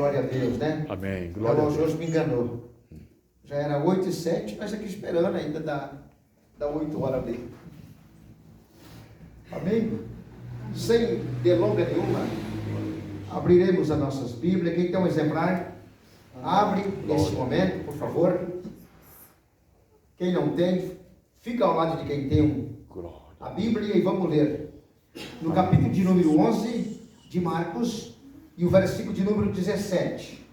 glória a Deus, né? Amém. O Glória a relógio Deus. hoje me enganou. Já era 8h07, nós aqui esperando ainda dá 8 horas ali. Amém? Sem delonga nenhuma, abriremos as nossas Bíblias. Quem tem um exemplar, abre nesse momento, por favor. Quem não tem, fica ao lado de quem tem a Bíblia e vamos ler. No capítulo de número 11 de Marcos e o versículo de número 17.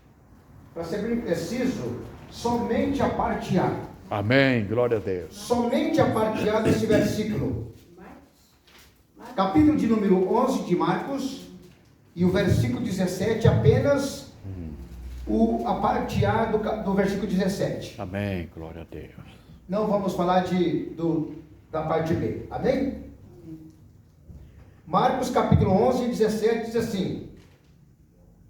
Para ser bem preciso, somente a parte A. Amém. Glória a Deus. Somente a parte A desse versículo. Capítulo de número 11 de Marcos e o versículo 17, apenas a parte A do versículo 17. Amém. Glória a Deus. Não vamos falar da parte B. Amém? Marcos capítulo 11, 17 diz assim: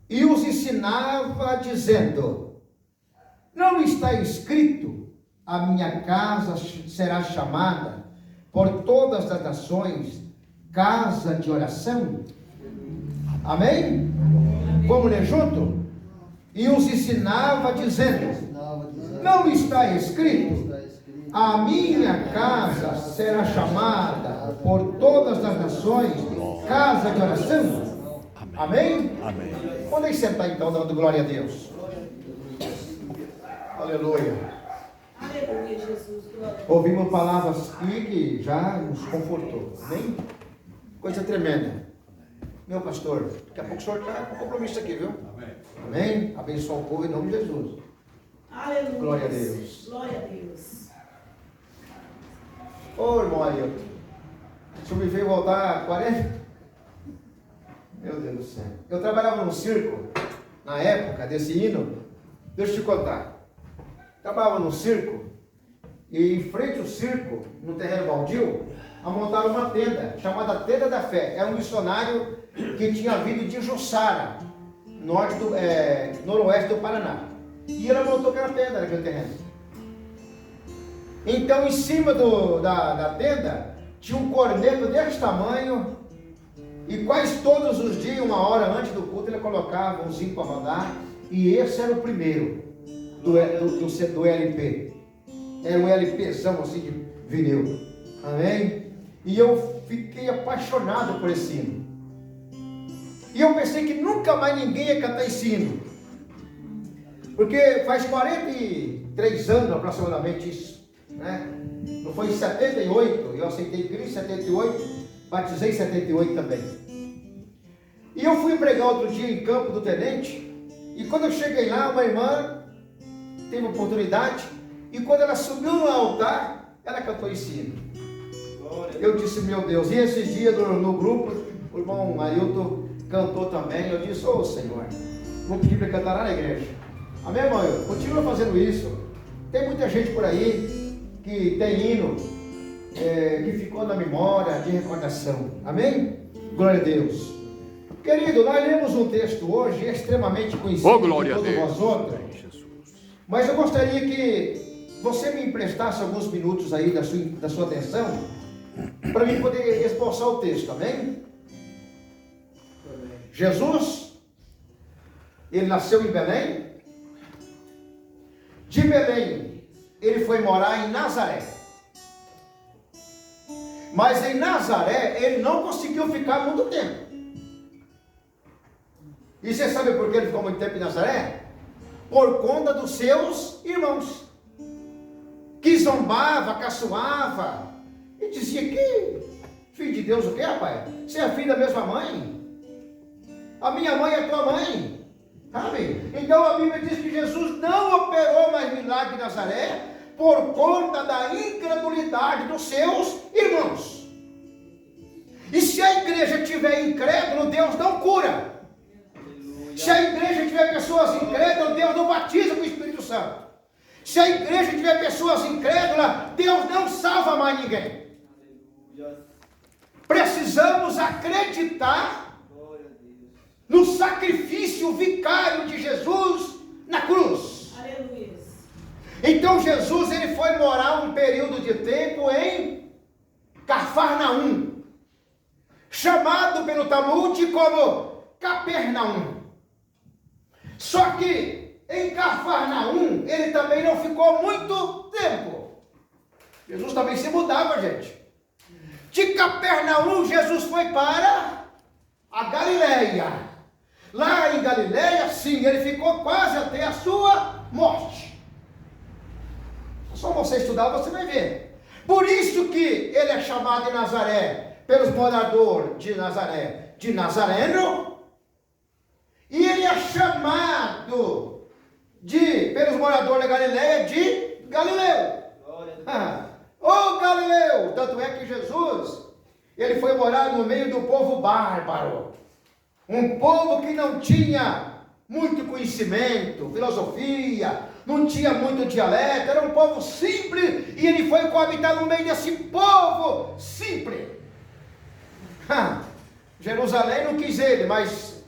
e os ensinava dizendo: não está escrito, a minha casa será chamada por todas as nações casa de oração? Amém? Vamos ler junto? E os ensinava dizendo: não está escrito, a minha casa será chamada por todas as nações casa de oração? Amém? Amém. Podem sentar então, dando glória a Deus. Aleluia. Aleluia, Jesus. Glória. Ouvimos palavras aqui que já nos confortou. Amém? Coisa tremenda. Meu pastor, daqui a pouco o senhor está com compromisso aqui, viu? Amém? Abençoa o povo em nome de Jesus. Aleluia. Glória a Deus. Glória a Deus. Ô irmão Ailton, o senhor me veio voltar 40? Meu Deus do céu. Eu trabalhava no circo, na época desse hino. Deixa eu te contar. Trabalhava no circo, e em frente ao circo, no terreno baldio, montaram uma tenda, chamada Tenda da Fé. Era um missionário que tinha vindo de Jussara, noroeste do Paraná. E ela montou aquela tenda naquele terreno. Então, em cima da tenda, tinha um corneto desse tamanho, e quase todos os dias, 1 hora antes do culto, ele colocava um zinco para rodar, e esse era o primeiro do LP. Era um LPzão assim de vinil. Amém? E eu fiquei apaixonado por esse hino. E eu pensei que nunca mais ninguém ia cantar esse hino. Porque faz 43 anos aproximadamente isso, né? Não foi em 78, eu aceitei Cristo em 78, batizei em 78 também. E eu fui pregar outro dia em Campo do Tenente, e quando eu cheguei lá, uma irmã teve oportunidade, e quando ela subiu no altar, ela cantou esse hino. Eu disse, meu Deus, e esses dias no grupo, o irmão Ailton cantou também. Eu disse, ô Senhor, vou pedir para cantar lá na igreja. Amém, irmão? Continua fazendo isso. Tem muita gente por aí que tem hino que ficou na memória de recordação. Amém? Glória a Deus. Querido, nós lemos um texto hoje extremamente conhecido por todos vós outros. Mas eu gostaria que você me emprestasse alguns minutos aí da sua atenção, para mim poder esboçar o texto, amém? Jesus, ele nasceu em Belém. De Belém, ele foi morar em Nazaré. Mas em Nazaré, ele não conseguiu ficar muito tempo. E você sabe por que ele ficou muito tempo em Nazaré? Por conta dos seus irmãos, que zombava, caçoava, e dizia que filho de Deus o que, rapaz? Você é filho da mesma mãe? A minha mãe é tua mãe, sabe? Então a Bíblia diz que Jesus não operou mais milagre em Nazaré por conta da incredulidade dos seus irmãos. E se a igreja tiver incrédulo, Deus não cura. Se a igreja tiver pessoas incrédulas, Deus não batiza com o Espírito Santo. Se a igreja tiver pessoas incrédulas, Deus não salva mais ninguém. Precisamos acreditar no sacrifício vicário de Jesus na cruz. Aleluia. Então Jesus, ele foi morar um período de tempo em Cafarnaum, chamado pelo Talmud como Capernaum. Só que em Cafarnaum, ele também não ficou muito tempo. Jesus também se mudava, gente. De Capernaum, Jesus foi para a Galileia. Lá em Galileia, sim, ele ficou quase até a sua morte. Só você estudar, você vai ver. Por isso que ele é chamado de Nazaré, pelos moradores de Nazaré, de Nazareno. E ele é chamado pelos moradores da Galileia de Galileu. Ô Galileu! Tanto é que Jesus, ele foi morar no meio do povo bárbaro. Um povo que não tinha muito conhecimento, filosofia, não tinha muito dialeto, era um povo simples, e ele foi coabitar no meio desse povo simples. Jerusalém não quis ele, mas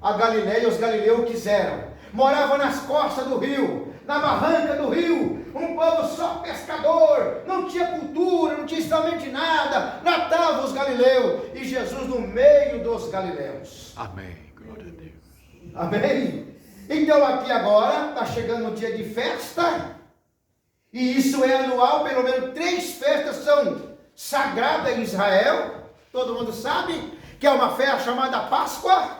a Galileia, os galileus quiseram. Morava nas costas do rio, na barranca do rio, um povo só pescador, não tinha cultura, não tinha ensinamento de nada, lá estavam os galileus, e Jesus no meio dos galileus. Amém. Glória a Deus. Amém? Então aqui agora, está chegando o dia de festa, e isso é anual, pelo menos 3 festas são sagradas em Israel, todo mundo sabe, que é uma festa chamada Páscoa,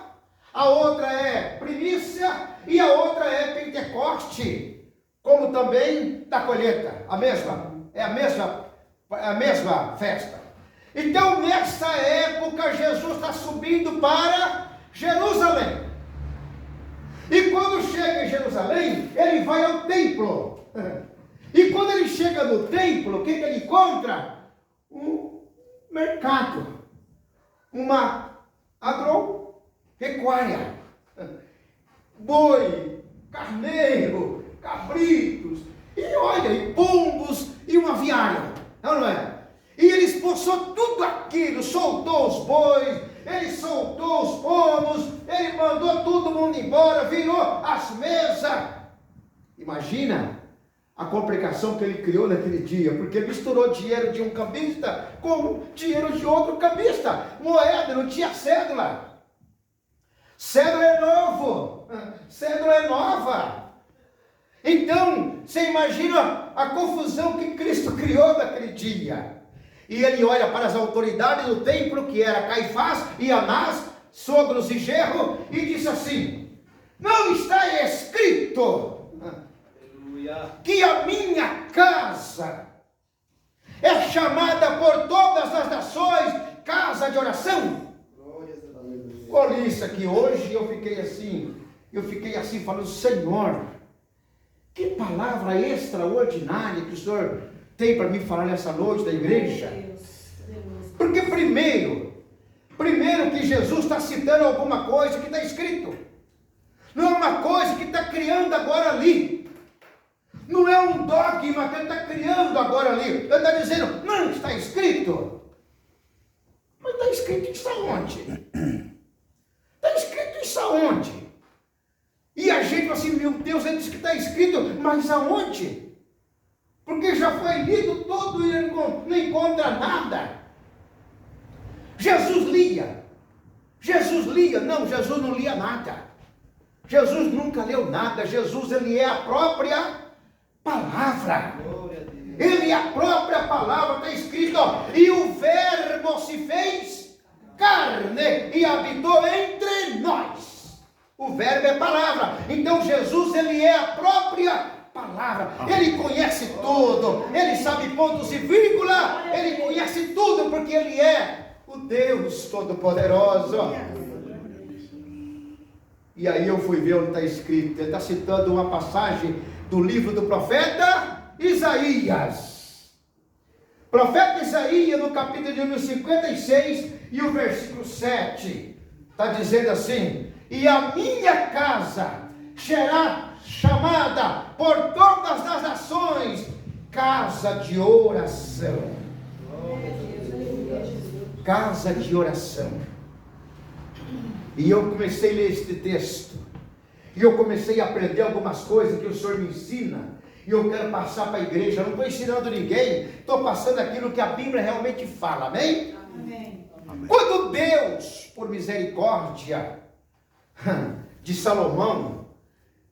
a outra é primícia, e a outra é Pentecoste, como também da colheita, é a mesma festa. Então nessa época Jesus está subindo para Jerusalém, e quando chega em Jerusalém, ele vai ao templo, e quando ele chega no templo, o que ele encontra? Um mercado, uma agropecuária, boi, carneiro, cabritos, e olha, e pombos, e uma aviária, não é? E ele expulsou tudo aquilo, soltou os bois, ele soltou os pombos, ele mandou todo mundo embora, virou as mesas. Imagina a complicação que ele criou naquele dia, porque misturou dinheiro de um cambista com dinheiro de outro cambista, moeda, não tinha cédula. Cédula é novo, cédula é nova. Então, você imagina a confusão que Cristo criou naquele dia. E ele olha para as autoridades do templo, que era Caifás e Anás, sogros e genro, e disse assim: não está escrito que a minha casa é chamada por todas as nações casa de oração? Olha isso aqui, hoje eu fiquei assim falando: Senhor, que palavra extraordinária que o Senhor tem para mim falar nessa noite da igreja. Porque primeiro que Jesus está citando alguma coisa que está escrito, não é uma coisa que está criando agora ali, não é um dogma que ele está criando agora ali, ele está dizendo: não, está escrito. Mas está escrito isso aonde? Está escrito isso aonde? E a gente fala assim: meu Deus, ele disse que está escrito, mas aonde? Porque já foi lido todo e não encontra nada. Jesus lia, não, Jesus não lia nada. Jesus nunca leu nada. Jesus, ele é a própria palavra. Ele é a própria palavra, está escrito, ó, e o verbo se fez carne e habitou entre nós. O verbo é palavra. Então Jesus, ele é a própria palavra. Ele conhece tudo, ele sabe pontos e vírgula, ele conhece tudo, porque ele é o Deus Todo-Poderoso. E aí eu fui ver onde está escrito. Ele está citando uma passagem do livro do profeta Isaías. Profeta Isaías, no capítulo de número 56 e o versículo 7, está dizendo assim: e a minha casa será chamada por todas as nações casa de oração. Casa de oração. E eu comecei a ler este texto, e eu comecei a aprender algumas coisas que o Senhor me ensina, e eu quero passar para a igreja. Eu não estou ensinando ninguém, estou passando aquilo que a Bíblia realmente fala. Amém? Amém. Quando Deus, por misericórdia de Salomão,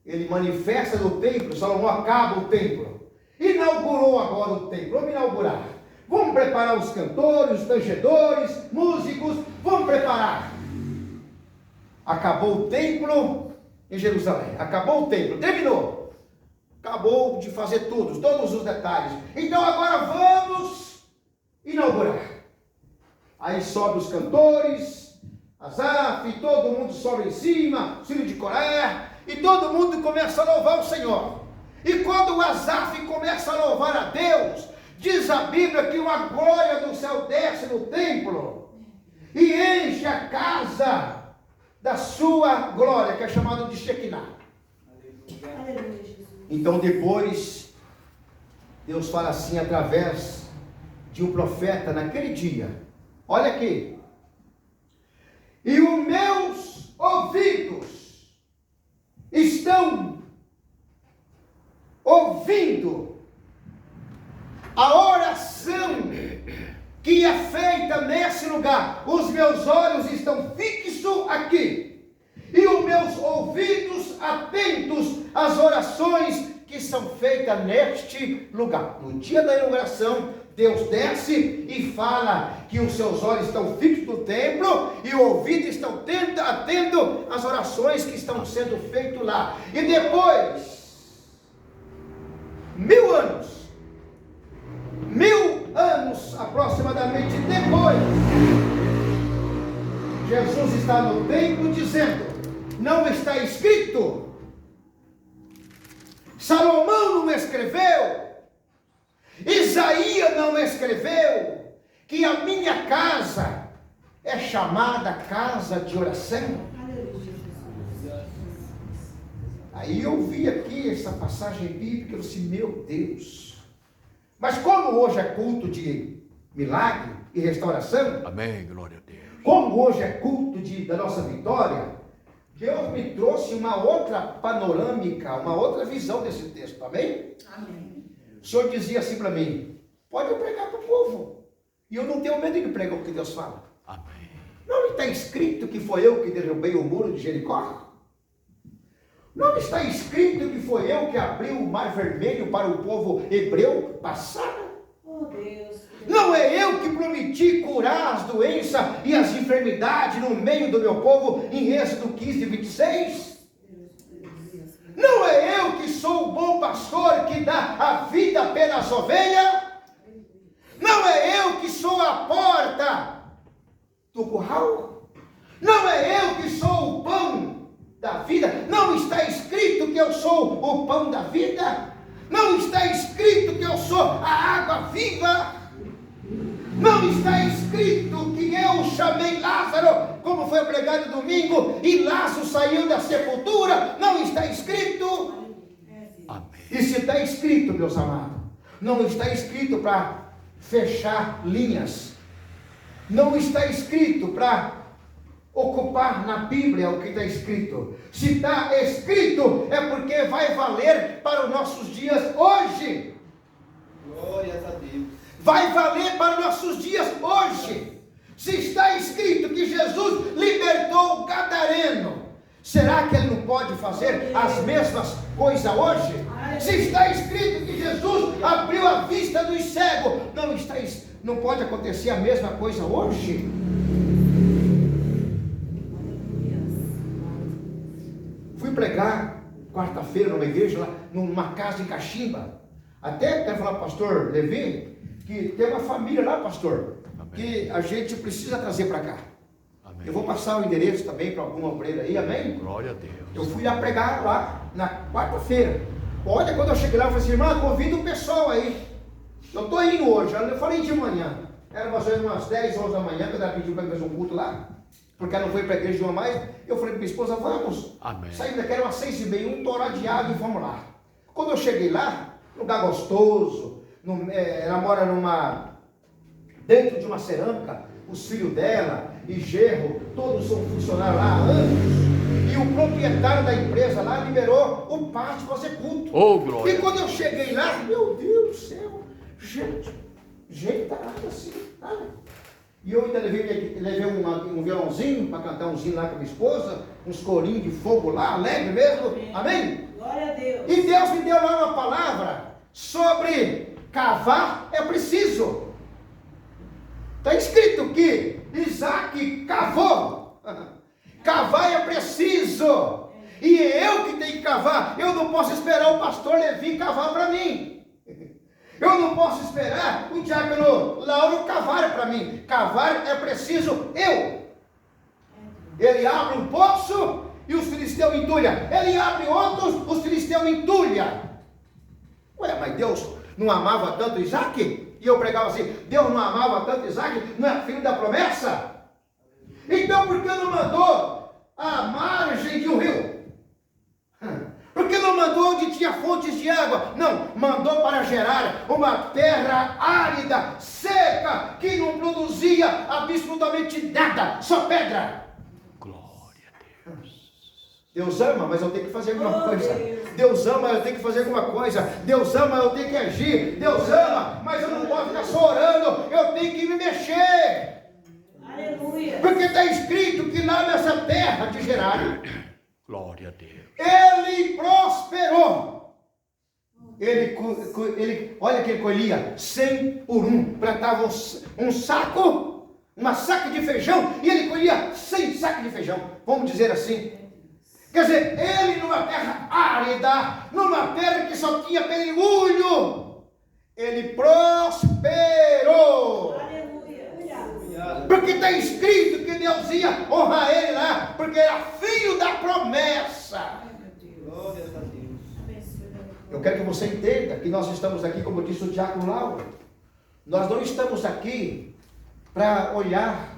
ele manifesta no templo. Salomão acaba o templo. Inaugurou agora o templo. Vamos inaugurar. Vamos preparar os cantores, os tangedores, músicos. Vamos preparar. Acabou o templo em Jerusalém. Acabou o templo. Terminou. Acabou de fazer tudo, todos os detalhes. Então agora vamos inaugurar. Aí sobe os cantores, Asaf, todo mundo sobe em cima, filho de Coré, e todo mundo começa a louvar o Senhor. E quando o Asaf começa a louvar a Deus, diz a Bíblia que uma glória do céu desce no templo e enche a casa da sua glória, que é chamado de Shekinah. Aleluia, Jesus. Então depois, Deus fala assim através de um profeta naquele dia. Olha aqui. E os meus ouvidos estão ouvindo a oração que é feita nesse lugar. Os meus olhos estão fixos aqui. E os meus ouvidos atentos às orações que são feitas neste lugar. No dia da inauguração, Deus desce e fala que os seus olhos estão fixos no templo e o ouvido estão atento às orações que estão sendo feitas lá. E depois, 1000 anos aproximadamente depois, Jesus está no templo dizendo: não está escrito? Salomão não escreveu? Isaías não escreveu que a minha casa é chamada casa de oração? Aí eu vi aqui essa passagem bíblica e eu disse: meu Deus. Mas como hoje é culto de milagre e restauração, Amém, glória a Deus. como hoje é culto da nossa vitória, Deus me trouxe uma outra panorâmica, uma outra visão desse texto, amém? Amém. O Senhor dizia assim para mim: pode pregar para o povo, e eu não tenho medo de pregar o que Deus fala. Amém. Não está escrito que foi eu que derrubei o muro de Jericó? Não está escrito que foi eu que abri o mar vermelho para o povo hebreu passar? Oh, Deus. Não é eu que prometi curar as doenças e as enfermidades no meio do meu povo em Êxodo 15, 26? Não é eu que sou o bom pastor que dá a vida pelas ovelhas? Não é eu que sou a porta do curral? Não é eu que sou o pão da vida? Não está escrito que eu sou o pão da vida? Não está escrito que eu sou a água viva? Não está escrito que eu chamei Lázaro, como foi pregado domingo, e Lázaro saiu da sepultura? Não está escrito? Amém. E se está escrito, meus amados, não está escrito para fechar linhas. Não está escrito para ocupar na Bíblia o que está escrito. Se está escrito, é porque vai valer para os nossos dias hoje. Glórias a Deus. Vai valer para os nossos dias hoje. Se está escrito que Jesus libertou o gadareno, será que ele não pode fazer as mesmas coisas hoje? Se está escrito que Jesus abriu a vista dos cegos, não pode acontecer a mesma coisa hoje? Fui pregar quarta-feira numa igreja, lá, numa casa em Caximba. Até quero falar para o pastor Levi, que tem uma família lá, pastor, Amém. que a gente precisa trazer para cá. Amém. Eu vou passar o endereço também para alguma obreira aí, amém? Glória a Deus. Eu fui lá pregar lá na quarta-feira. Olha, quando eu cheguei lá, eu falei assim: irmã, convida o pessoal aí. Eu estou indo hoje. Eu falei de manhã. Era mais ou menos umas 10, 11 da manhã, quando ela pediu para fazer um culto lá. Porque ela não foi para a igreja de uma mais. Eu falei para minha esposa: vamos. Amém. Saímos daqui, era umas 6h30, um toró de água e fomos lá. Quando eu cheguei lá, lugar gostoso, ela mora dentro de uma cerâmica, os filhos dela e genro, todos são funcionários lá há anos. E o proprietário da empresa lá liberou o pátio para fazer culto. Oh, glória. E quando eu cheguei lá, meu Deus do céu, gente tarada assim, sabe? E eu ainda levei um violãozinho para cantar um zinho lá com a minha esposa, uns corinhos de fogo lá, alegre mesmo, amém? Glória a Deus. E Deus me deu lá uma palavra sobre cavar é preciso. Está escrito que Isaac cavou. Cavar é preciso. E é eu que tenho que cavar. Eu não posso esperar o pastor Levi cavar para mim. Eu não posso esperar o diácono Lauro cavar para mim. Cavar é preciso eu. Ele abre um poço e os filisteus entulham. Ele abre outros, os filisteus entulham. Ué, mas Deus não amava tanto Isaac? E eu pregava assim, Deus não amava tanto Isaac? Não é filho da promessa? Então por que não mandou à margem de um rio? Por que não mandou onde tinha fontes de água? Não, mandou para gerar uma terra árida, seca, que não produzia absolutamente nada, só pedra. Glória a Deus. Deus ama, mas eu tenho que fazer alguma coisa. Deus ama, eu tenho que fazer alguma coisa. Deus ama, eu tenho que agir. Deus ama, mas eu não posso ficar só orando, eu tenho que me mexer. Aleluia. Porque está escrito que lá nessa terra de Gerar, Glória a Deus. ele prosperou. Ele, olha que ele colhia 100 por 1. Plantava um saco, uma saca de feijão, e ele colhia 100 sacos de feijão. Vamos dizer assim. Quer dizer, ele numa terra árida, numa terra que só tinha pedregulho, ele prosperou. Aleluia. Porque está escrito que Deus ia honrar ele lá, porque era filho da promessa. Glória a Deus. Eu quero que você entenda que nós estamos aqui, como disse o diácono Lauro, nós não estamos aqui para olhar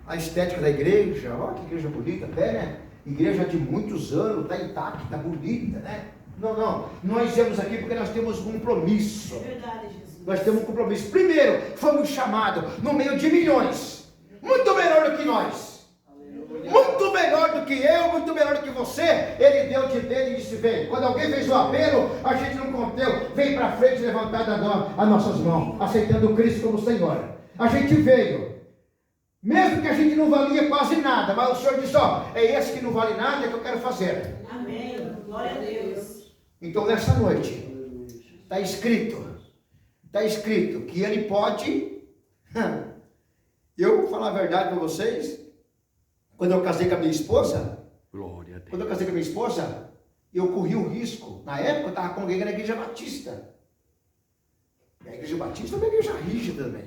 a estética da igreja. Olha que igreja bonita até, né? Igreja de muitos anos, está intacta, está bonita, né? Não. Nós viemos aqui porque nós temos um compromisso. É verdade, Jesus. Nós temos um compromisso. Primeiro, fomos chamados no meio de milhões. Muito melhor do que nós. Muito melhor do que eu, muito melhor do que você. Ele deu de dele e disse, vem. Quando alguém fez o apelo, a gente não conteu. Vem para frente, levantar as nossas mãos, aceitando Cristo como Senhor. A gente veio. Mesmo que a gente não valia quase nada, mas o Senhor disse, ó, é esse que não vale nada que eu quero fazer. Amém. Glória a Deus. Então nessa noite, está escrito que ele pode, eu vou falar a verdade para vocês, quando eu casei com a minha esposa, Glória a Deus. eu corri o risco, na época eu estava congregando na Igreja Batista. E a Igreja Batista é uma igreja rígida também.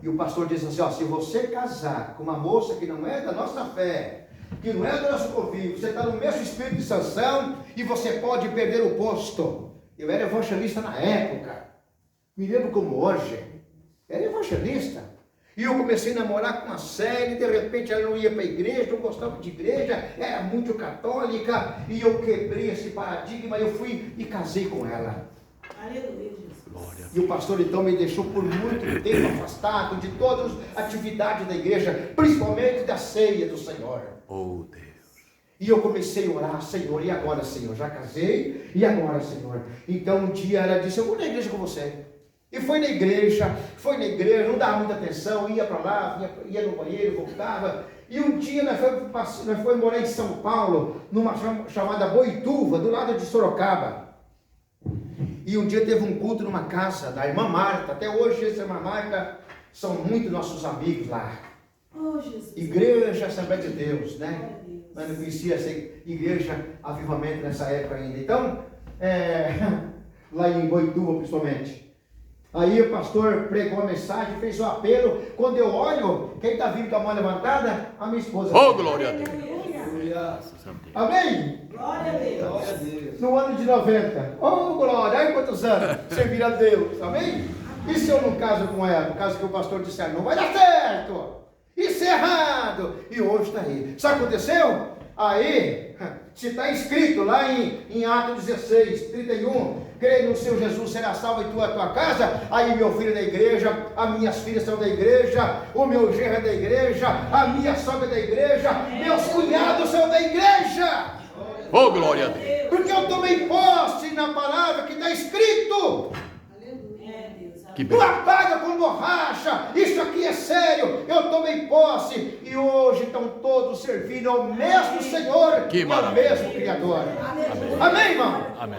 E o pastor disse assim, ó, se você casar com uma moça que não é da nossa fé, que não é do nosso convívio, você está no mesmo espírito de sanção e você pode perder o posto. Eu era evangelista na época, me lembro como hoje, era evangelista. E eu comecei a namorar com uma série, de repente ela não ia para a igreja, não gostava de igreja, era muito católica, e eu quebrei esse paradigma, eu fui e casei com ela. Aleluia, Jesus. Glória a E o pastor então me deixou por muito tempo afastado de todas as atividades da igreja, principalmente da ceia do Senhor. Oh Deus. E eu comecei a orar, Senhor, e agora, Senhor? Já casei, e agora, Senhor? Então um dia ela disse, eu vou na igreja com você. E foi na igreja, não dava muita atenção, ia para lá, ia no banheiro, voltava. E um dia nós fomos morar em São Paulo, numa chamada Boituva, do lado de Sorocaba. E um dia teve um culto numa casa da irmã Marta. Até hoje essa irmã Marta são muito nossos amigos lá. Oh, Jesus. Igreja Assembleia de Deus, né? Mas não conhecia essa igreja Avivamento nessa época ainda. Então, lá em Boituva principalmente. Aí o pastor pregou a mensagem, fez o apelo. Quando eu olho, quem está vindo com a mão levantada? A minha esposa. Oh, glória a Deus. Aleluia. Amém? Glória a Deus. Glória a Deus. No ano de 90. Oh, glória! Olha quantos anos servir a Deus. Amém? E se eu não caso com ela? Por causa que o pastor disse, não vai dar certo. Isso é errado. E hoje está aí. Sabe o que aconteceu? Aí, se está escrito lá em Atos 16, 31, creio no Senhor Jesus, será salvo em tua casa. Aí meu filho é da igreja, as minhas filhas são da igreja, o meu genro é da igreja, a minha sogra é da igreja, meus cunhados são da igreja. Oh, glória a Deus. Porque eu tomei posse na palavra que está escrito. Aleluia, Deus. Que Não bem. apaga com borracha. Isso aqui é sério. Eu tomei posse e hoje estão todos servindo ao mesmo Senhor, Que ao maravilha. mesmo Criador. Aleluia. Amém, irmão? Amém.